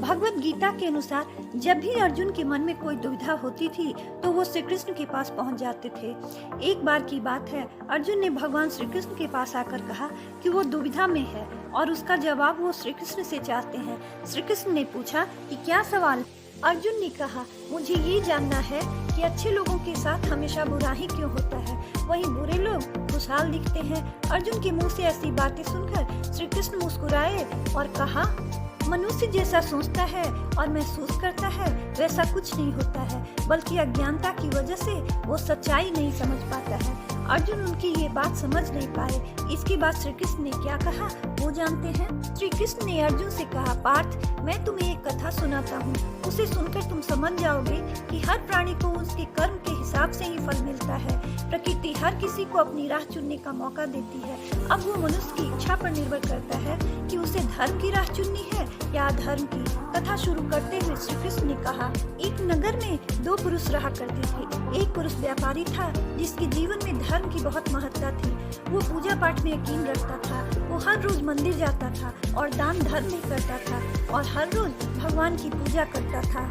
भगवत गीता के अनुसार जब भी अर्जुन के मन में कोई दुविधा होती थी तो वो श्री कृष्ण के पास पहुंच जाते थे। एक बार की बात है, अर्जुन ने भगवान श्री कृष्ण के पास आकर कहा कि वो दुविधा में है और उसका जवाब वो श्री कृष्ण से चाहते हैं। श्री कृष्ण ने पूछा कि क्या सवाल? अर्जुन ने कहा, मुझे ये जानना है कि अच्छे लोगों के साथ हमेशा बुरा ही क्यों होता है, वहीं बुरे लोग खुशहाल दिखते हैं। अर्जुन के मुंह से ऐसी बातें सुनकर श्री कृष्ण मुस्कुराए और कहा, मनुष्य जैसा सोचता है और महसूस करता है वैसा कुछ नहीं होता है, बल्कि अज्ञानता की वजह से वो सच्चाई नहीं समझ पाता है। अर्जुन उनकी ये बात समझ नहीं पाए। इसके बाद श्री कृष्ण ने क्या कहा वो जानते हैं। श्री कृष्ण ने अर्जुन से कहा, पार्थ, मैं तुम्हें एक कथा सुनाता हूँ, उसे सुनकर तुम समझ जाओगे कि हर प्राणी को उसके कर्म के हिसाब से ही फल मिलता है। प्रकृति हर किसी को अपनी राह चुनने का मौका देती है। अब वो मनुष्य की इच्छा पर निर्भर करता है कि उसे धर्म की राह चुननी है या अधर्म की। कथा शुरू करते हुए श्री कृष्ण ने कहा, एक नगर में दो पुरुष रहा करते थे। एक पुरुष व्यापारी था जिसके जीवन में धर्म की बहुत महत्ता थी। वो पूजा पाठ में यकीन रखता था। वो हर रोज मंदिर जाता था और दान धर्म भी करता था और हर रोज भगवान की पूजा करता था।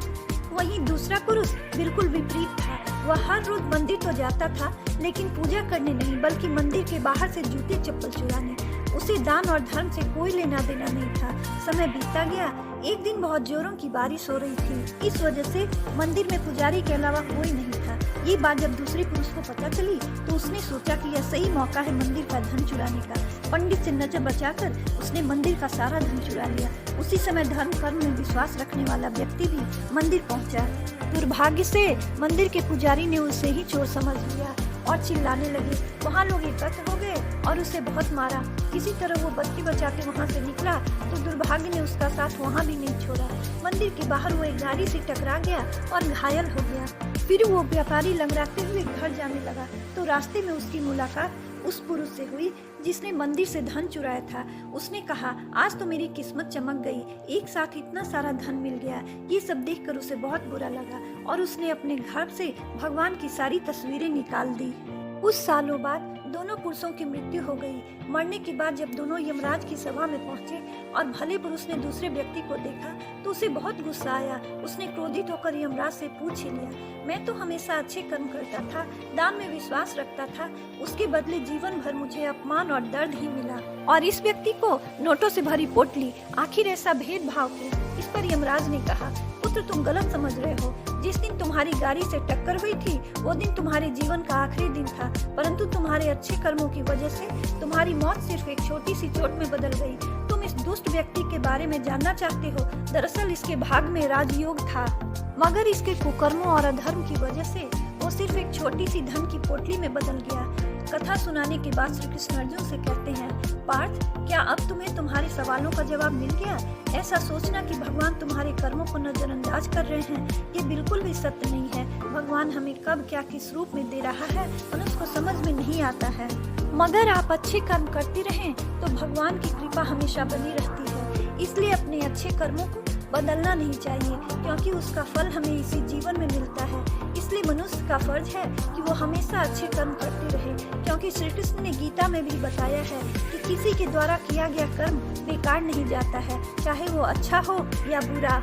वहीं दूसरा पुरुष बिल्कुल विपरीत था। वह हर रोज मंदिर तो जाता था लेकिन पूजा करने नहीं, बल्कि मंदिर के बाहर से जूते चप्पल चुराने। उसे दान और धर्म से कोई लेना देना नहीं था। समय बीतता गया। एक दिन बहुत जोरों की बारिश हो रही थी। इस वजह से मंदिर में पुजारी के अलावा कोई नहीं था। ये बात जब दूसरे पुरुष को पता चली तो उसने सोचा कि यह सही मौका है मंदिर का धन चुराने का। पंडित से नजर बचाकर उसने मंदिर का सारा धन चुरा लिया। उसी समय धर्म कर्म में विश्वास रखने वाला व्यक्ति भी मंदिर पहुंचा। दुर्भाग्य से मंदिर के पुजारी ने उसे ही चोर समझ लिया और चिल्लाने लगे। वहाँ लोग एकत्र हो गए और उसे बहुत मारा। किसी तरह वो बत्ती बचा के वहाँ से निकला तो दुर्भाग्य ने उसका साथ वहाँ भी नहीं छोड़ा। मंदिर के बाहर वो एक गाड़ी से टकरा गया और घायल हो गया। फिर वो व्यापारी लंगड़ाते हुए घर जाने लगा तो रास्ते में उसकी मुलाकात उस पुरुष से हुई जिसने मंदिर से धन चुराया था। उसने कहा, आज तो मेरी किस्मत चमक गई, एक साथ इतना सारा धन मिल गया। ये सब देखकर उसे बहुत बुरा लगा और उसने अपने घर से भगवान की सारी तस्वीरें निकाल दी। कुछ सालों बाद दोनों पुरुषों की मृत्यु हो गई। मरने के बाद जब दोनों यमराज की सभा में पहुंचे और भले पुरुष ने दूसरे व्यक्ति को देखा तो उसे बहुत गुस्सा आया। उसने क्रोधित होकर यमराज से पूछ ही लिया, मैं तो हमेशा अच्छे कर्म करता था, दान में विश्वास रखता था, उसके बदले जीवन भर मुझे अपमान और दर्द ही मिला, और इस व्यक्ति को नोटों से भरी पोटली, आखिर ऐसा भेदभाव क्यों? इस पर यमराज ने कहा, पुत्र, तुम गलत समझ रहे हो। जिस दिन तुम्हारी गाड़ी से टक्कर हुई थी वो दिन तुम्हारे जीवन का आखिरी दिन था, परंतु तुम्हारे अच्छे कर्मों की वजह से तुम्हारी मौत सिर्फ एक छोटी सी चोट में बदल गई। तुम इस दुष्ट व्यक्ति के बारे में जानना चाहते हो। दरअसल इसके भाग में राजयोग था, मगर इसके कुकर्मों और अधर्म की वजह से वो सिर्फ एक छोटी सी धन की पोटली में बदल गया। कथा सुनाने के बाद श्री कृष्ण अर्जुन से कहते हैं, पार्थ, क्या अब तुम्हें तुम्हारे सवालों का जवाब मिल गया? ऐसा सोचना कि भगवान तुम्हारे कर्मों को नजरअंदाज कर रहे हैं, ये बिल्कुल भी सत्य नहीं है। भगवान हमें कब क्या किस रूप में दे रहा है मनुष्य को समझ में नहीं आता है। मगर आप अच्छे कर्म करते रहें तो भगवान की कृपा हमेशा बनी रहती है। इसलिए अपने अच्छे कर्मों को बदलना नहीं चाहिए, क्योंकि उसका फल हमें इसी जीवन में मिलता है। इसलिए मनुष्य का फर्ज है कि वो हमेशा अच्छे कर्म करते रहे, क्योंकि श्री कृष्ण ने गीता में भी बताया है कि किसी के द्वारा किया गया कर्म बेकार नहीं जाता है, चाहे वो अच्छा हो या बुरा।